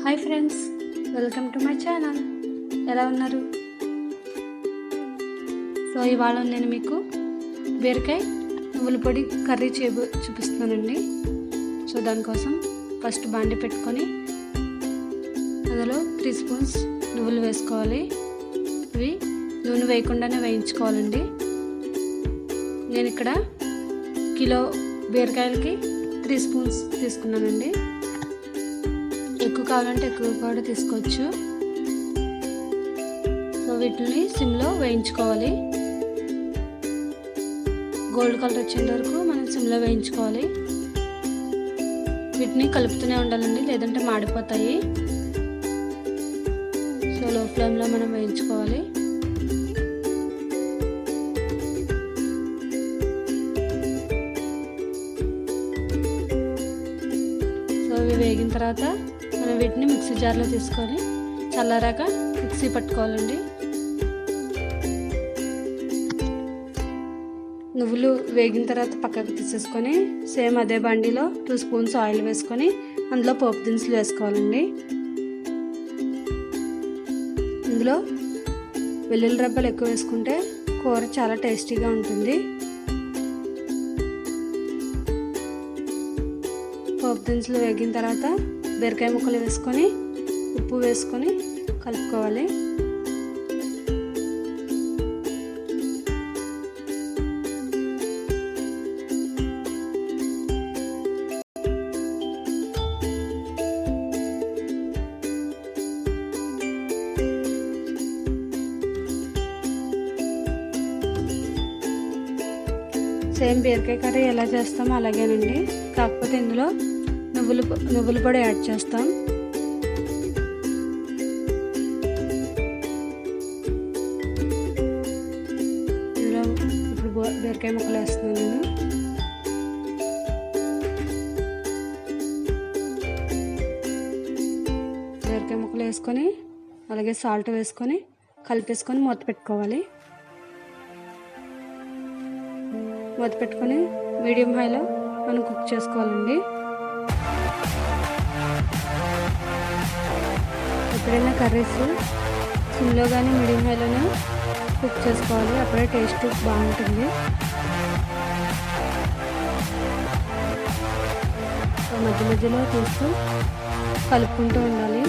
Hi friends, welcome to my channel. ఎలా ఉన్నారు? So ఇవాళ నేను మీకు బీరకాయ నువ్వుల పొడి కర్రీ చూపిస్తున్నానండి. సో దానికోసం ఫస్ట్ బాండి పెట్టుకొని అందులో 3 స్పూన్స్ నువ్వులు వేసుకోవాలి. ఇవి నూనె వేయకుండానే వేయించుకోవాలండి. నేను ఇక్కడ కిలో బీరకాయలకి 3 స్పూన్స్ తీసుకున్నానండి. ఎక్కువ కావాలంటే ఎక్కువ కూడా తీసుకోవచ్చు. సో వీటిని సిమ్లో వేయించుకోవాలి. గోల్డ్ కలర్ వచ్చేంత వరకు మనం సిమ్లో వేయించుకోవాలి. వీటిని కలుపుతూనే ఉండాలండి, లేదంటే మాడిపోతాయి. సో లో ఫ్లేమ్లో మనం వేయించుకోవాలి. సో ఇవి వేగిన తర్వాత మనం వీటిని మిక్సీ జార్లో తీసుకొని చల్లారాక మిక్సీ పట్టుకోవాలండి. నువ్వులు వేగిన తర్వాత పక్కకు తీసేసుకొని సేమ్ అదే బండిలో 2 స్పూన్స్ ఆయిల్ వేసుకొని అందులో పోపు దినుసులు వేసుకోవాలండి. ఇందులో వెల్లుల్లి రెబ్బలు ఎక్కువ వేసుకుంటే కూర చాలా టేస్టీగా ఉంటుంది. పోపు దినుసులు వేగిన తర్వాత బీరకాయ ముక్కలు వేసుకొని ఉప్పు వేసుకొని కలుపుకోవాలి. సేమ్ బీరకాయ కర్రీ ఎలా చేస్తామో అలాగేనండి, కాకపోతే ఇందులో నువ్వుల పొడి యాడ్ చేస్తాం. ఇందులో ఇప్పుడు బీరకాయ ముక్కలు వేస్తున్నాను నేను. బీరకాయ ముక్కలు వేసుకొని అలాగే సాల్ట్ వేసుకొని కలిపేసుకొని మూత పెట్టుకోవాలి. మూత పెట్టుకొని మీడియం హైలో మనం కుక్ చేసుకోవాలండి. ఎప్పుడైనా కర్రీస్ సిమ్లో కానీ మీడియం హైలోనే కుక్ చేసుకోవాలి, అప్పుడే టేస్ట్ బాగుంటుంది. మధ్య మధ్యలో తీస్తూ కలుపుకుంటూ ఉండాలి.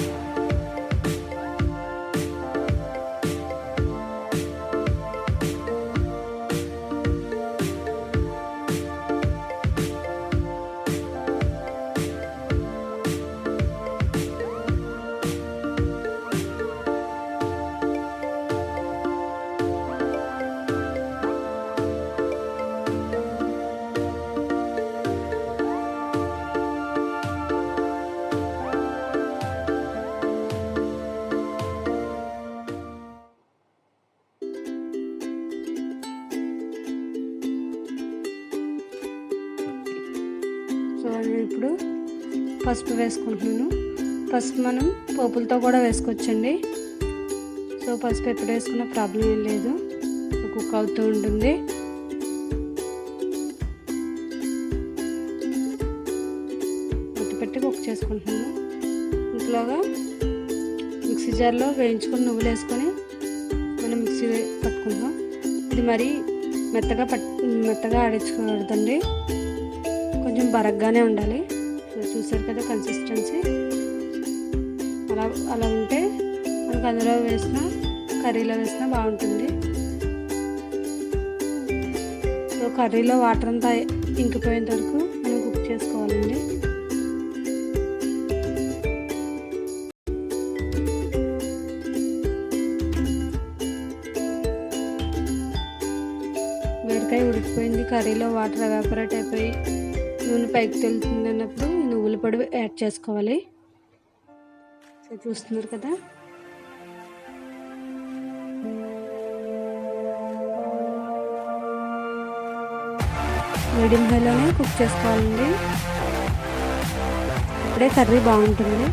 సో నేను ఇప్పుడు పసుపు వేసుకుంటున్నాను. పసుపు మనం పోపులతో కూడా వేసుకోవచ్చండి. సో పసుపు ఎప్పుడు వేసుకున్న ప్రాబ్లం ఏం లేదు, కుక్ అవుతూ ఉంటుంది. మూత పెట్టి కుక్ చేసుకుంటున్నాను. ఇంట్లోగా మిక్సీ జార్లో వేయించుకొని నువ్వులు వేసుకొని మనం మిక్సీ పట్టుకుంటాం. ఇది మరీ మెత్తగా ఆడించుకోకూడదండి, కొంచెం బరగ్గానే ఉండాలి. చూసారు కదా కన్సిస్టెన్సీ, అలా ఉంటే మనకు అందులో వేసిన కర్రీలో వేసినా బాగుంటుంది. సో కర్రీలో వాటర్ అంతా ఇంకిపోయేంత వరకు మనం కుక్ చేసుకోవాలండి. బీరకాయ ఉడికిపోయింది, కర్రీలో వాటర్ ఎవాపరేట్ అయిపోయి నూనె పైకి తెలుతుంది అన్నప్పుడు నువ్వుల పొడి యాడ్ చేసుకోవాలి. సో చూస్తున్నారు కదా, మీడియం హైలోనే కుక్ చేసుకోవాలండి, అప్పుడే కర్రీ బాగుంటుంది.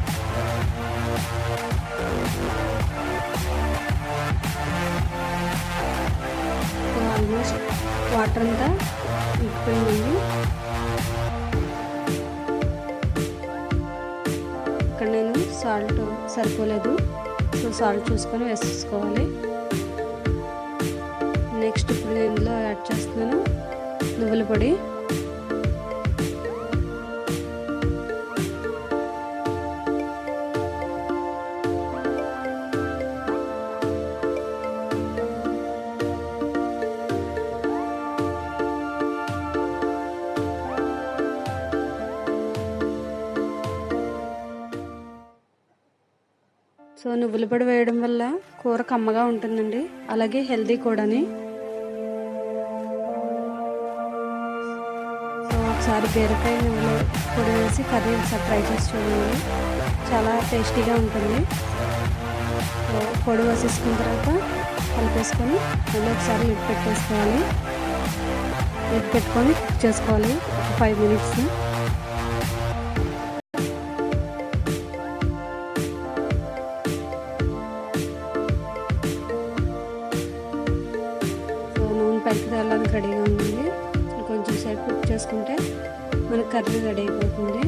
సో ఆల్మోస్ట్ వాటర్ అంతా ఇంకిపోయిందండి. నేను సాల్ట్ సరిపోలేదు, సో సాల్ట్ చూసుకొని వేసుకోవాలి. నెక్స్ట్ ఇప్పుడు నేను ఇందులో యాడ్ చేస్తున్నాను నువ్వుల పొడి. సో నువ్వుల పొడి వేయడం వల్ల కూర కమ్మగా ఉంటుందండి, అలాగే హెల్తీ కూడాని. సో ఒకసారి బీరకాయ నువ్వుల పొడి వేసి కర్రీ ఒకసారి ట్రై చేసి చూడండి, చాలా టేస్టీగా ఉంటుంది. సో పొడి వేసేసుకున్న తర్వాత కలిపేసుకొని మళ్ళీ ఒకసారి లిడ్ పెట్టేసుకోవాలి. లిడ్ పెట్టుకొని కుక్ చేసుకోవాలి 5 minutes. పైకి తేలడానికి రెడీగా ఉందండి. కొంచెం సేపు కుక్ చేసుకుంటే మనకు కర్రీ రెడీ అయిపోతుంది.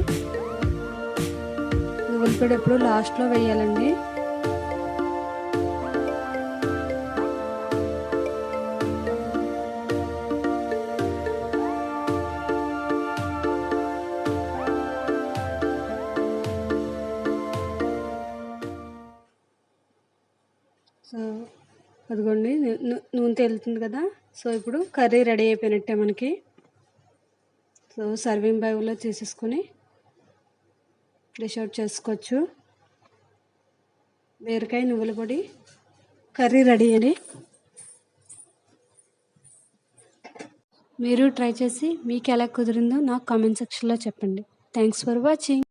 నువ్వుల పొడి ఎప్పుడు లాస్ట్లో వేయాలండి. సో అదిగోండి నూనె తేలుతుంది కదా. సో ఇప్పుడు కర్రీ రెడీ అయిపోయినట్టే మనకి. సో సర్వింగ్ బౌల్లో తీసేసుకొని డిష్ అవుట్ చేసుకోవచ్చు. బీరకాయ నువ్వుల పొడి కర్రీ రెడీ అండి. మీరు ట్రై చేసి మీకు ఎలా కుదిరిందో నాకు కామెంట్ సెక్షన్లో చెప్పండి. Thanks for watching.